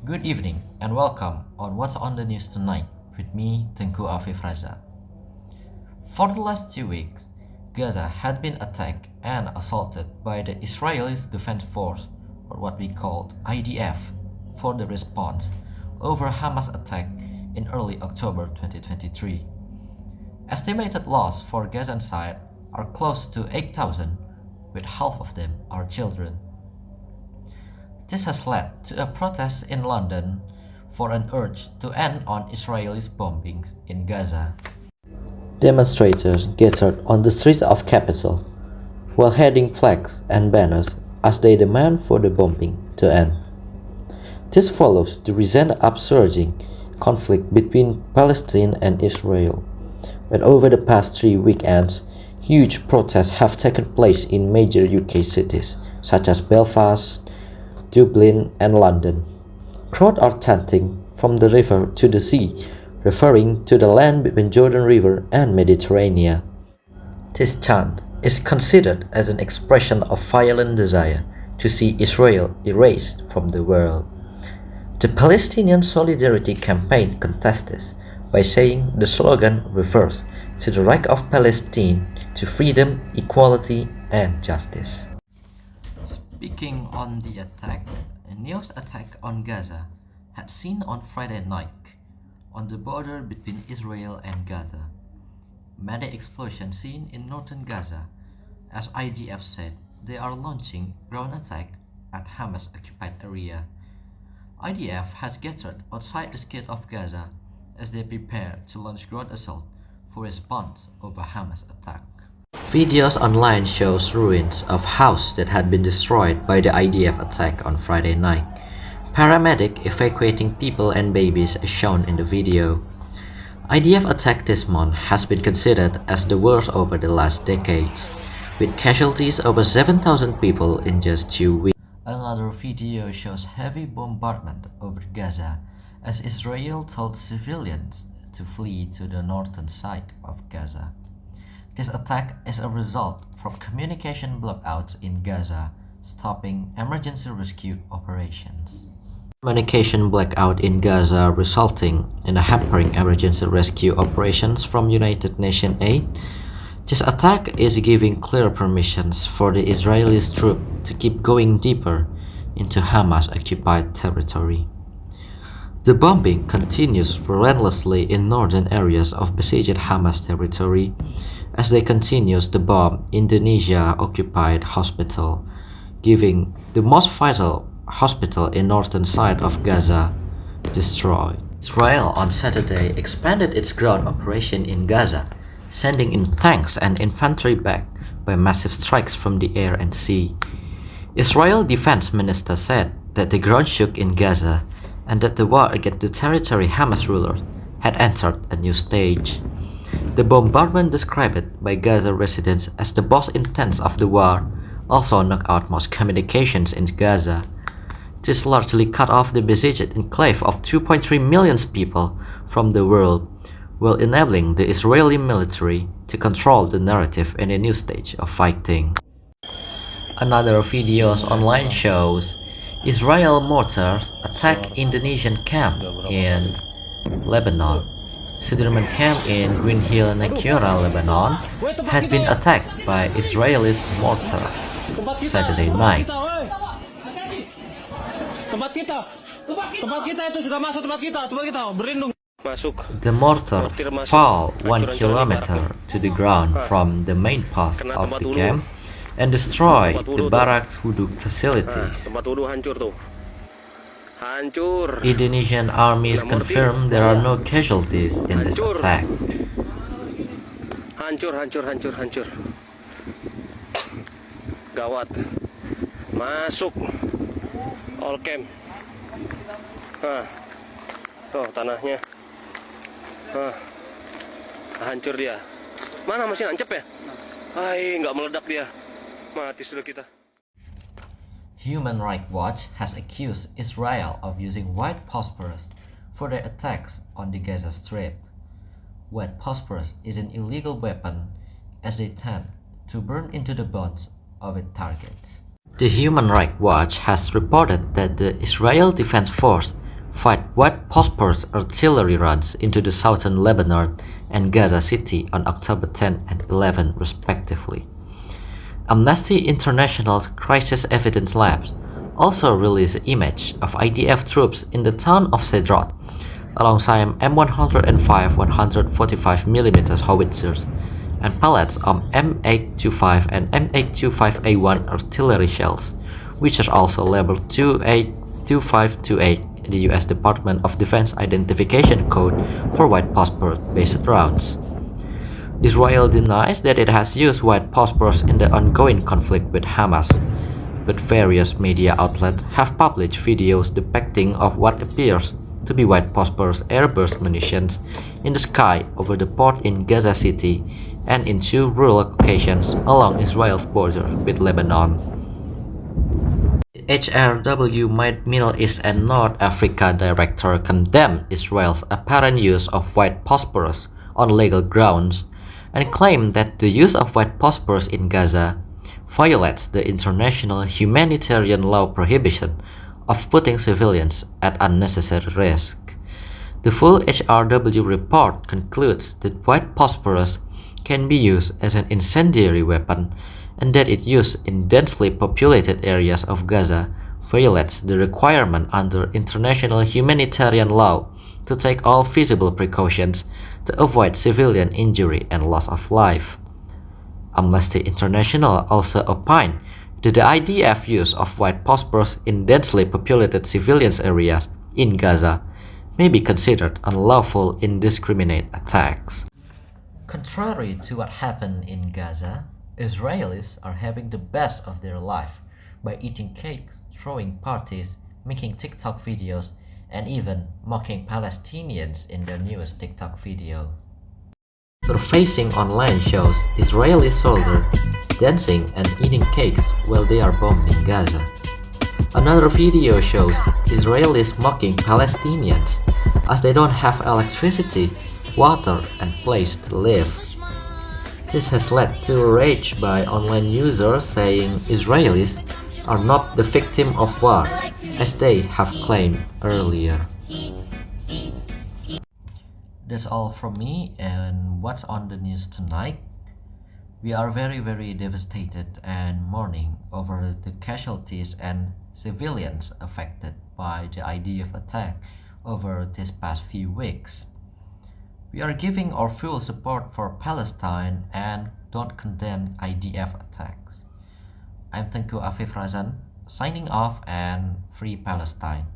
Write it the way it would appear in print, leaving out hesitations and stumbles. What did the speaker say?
Good evening and welcome on What's on the News Tonight with me, Tengku Afif Razan. For the last 2 weeks, Gaza had been attacked and assaulted by the Israeli Defense Force, or what we called IDF, for the response over Hamas attack in early October 2023. Estimated loss for Gazan side are close to 8,000, with half of them are children. This has led to a protest in London for an urge to end on Israeli bombings in Gaza. Demonstrators gathered on the streets of capital while heading flags and banners as they demand for the bombing to end. This follows the recent upsurging conflict between Palestine and Israel, but over the past 3 weekends, huge protests have taken place in major UK cities such as Belfast, Dublin, and London. Crowds are chanting "from the river to the sea," referring to the land between Jordan River and Mediterranean. This chant is considered as an expression of violent desire to see Israel erased from the world. The Palestinian Solidarity Campaign contests this by saying the slogan refers to the right of Palestine to freedom, equality, and justice. Speaking on the attack, a news attack on Gaza had seen on Friday night on the border between Israel and Gaza. Many explosions seen in northern Gaza, as IDF said they are launching ground attack at Hamas-occupied area. IDF has gathered outside the gate of Gaza as they prepare to launch ground assault for response over Hamas attack. Videos online shows ruins of houses that had been destroyed by the IDF attack on Friday night. Paramedics evacuating people and babies as shown in the video. IDF attack this month has been considered as the worst over the last decades, with casualties over 7,000 people in just 2 weeks. Another video shows heavy bombardment over Gaza as Israel told civilians to flee to the northern side of Gaza. This attack is a result from communication blackouts in Gaza, stopping emergency rescue operations. Communication blackout in Gaza resulting in a hampering emergency rescue operations from United Nations aid. This attack is giving clear permissions for the Israeli troops to keep going deeper into Hamas-occupied territory. The bombing continues relentlessly in northern areas of besieged Hamas territory as they continue to bomb Indonesia-occupied hospital, giving the most vital hospital in northern side of Gaza destroyed. Israel on Saturday expanded its ground operation in Gaza, sending in tanks and infantry backed by massive strikes from the air and sea. Israel defense minister said that the ground shook in Gaza and that the war against the territory Hamas rulers had entered a new stage. The bombardment described by Gaza residents as the most intense of the war also knocked out most communications in Gaza. This largely cut off the besieged enclave of 2.3 million people from the world, while enabling the Israeli military to control the narrative in a new stage of fighting. Another videos online shows Israel mortars attack Indonesian camp in Lebanon. Sudirman camp in Green Hill, Nakura, Lebanon had been attacked by Israeli mortar Saturday night. The mortar fell 1 kilometer to the ground from the main post of the camp and destroyed the barracks huduk facilities. Indonesian armies confirm there are no casualties in this attack. Hancur. Gawat. Masuk. All camp. Tuh tanahnya. Hancur dia. Mana masih nancep ya? Nggak meledak dia. Mati sudah kita. Human Rights Watch has accused Israel of using white phosphorus for their attacks on the Gaza Strip. White phosphorus is an illegal weapon as they tend to burn into the bones of its targets. The Human Rights Watch has reported that the Israel Defense Force fired white phosphorus artillery runs into the southern Lebanon and Gaza City on October 10 and 11 respectively. Amnesty International's Crisis Evidence Labs also released an image of IDF troops in the town of Sderot, alongside M105 145mm howitzers and pellets of M825 and M825A1 artillery shells, which are also labeled 282528 in the US Department of Defense identification code for white phosphorus-based rounds. Israel denies that it has used white phosphorus in the ongoing conflict with Hamas, but various media outlets have published videos depicting of what appears to be white phosphorus airburst munitions in the sky over the port in Gaza City and in two rural locations along Israel's border with Lebanon. HRW Middle East and North Africa Director condemned Israel's apparent use of white phosphorus on legal grounds and claimed that the use of white phosphorus in Gaza violates the international humanitarian law prohibition of putting civilians at unnecessary risk. The full HRW report concludes that white phosphorus can be used as an incendiary weapon and that its use in densely populated areas of Gaza violates the requirement under international humanitarian law to take all feasible precautions to avoid civilian injury and loss of life. Amnesty International also opined that the IDF use of white phosphorus in densely populated civilian areas in Gaza may be considered unlawful indiscriminate attacks. Contrary to what happened in Gaza, Israelis are having the best of their life by eating cakes, throwing parties, making TikTok videos, and even mocking Palestinians in their newest TikTok video. Surfacing online shows Israeli soldiers dancing and eating cakes while they are bombed in Gaza. Another video shows Israelis mocking Palestinians as they don't have electricity, water, and place to live. This has led to rage by online users saying Israelis are not the victim of war, as they have claimed earlier. That's all from me, and what's on the news tonight? We are very devastated and mourning over the casualties and civilians affected by the IDF attack over these past few weeks. We are giving our full support for Palestine and don't condemn IDF attacks. I'm Tengku Afif Razan, signing off, and free Palestine.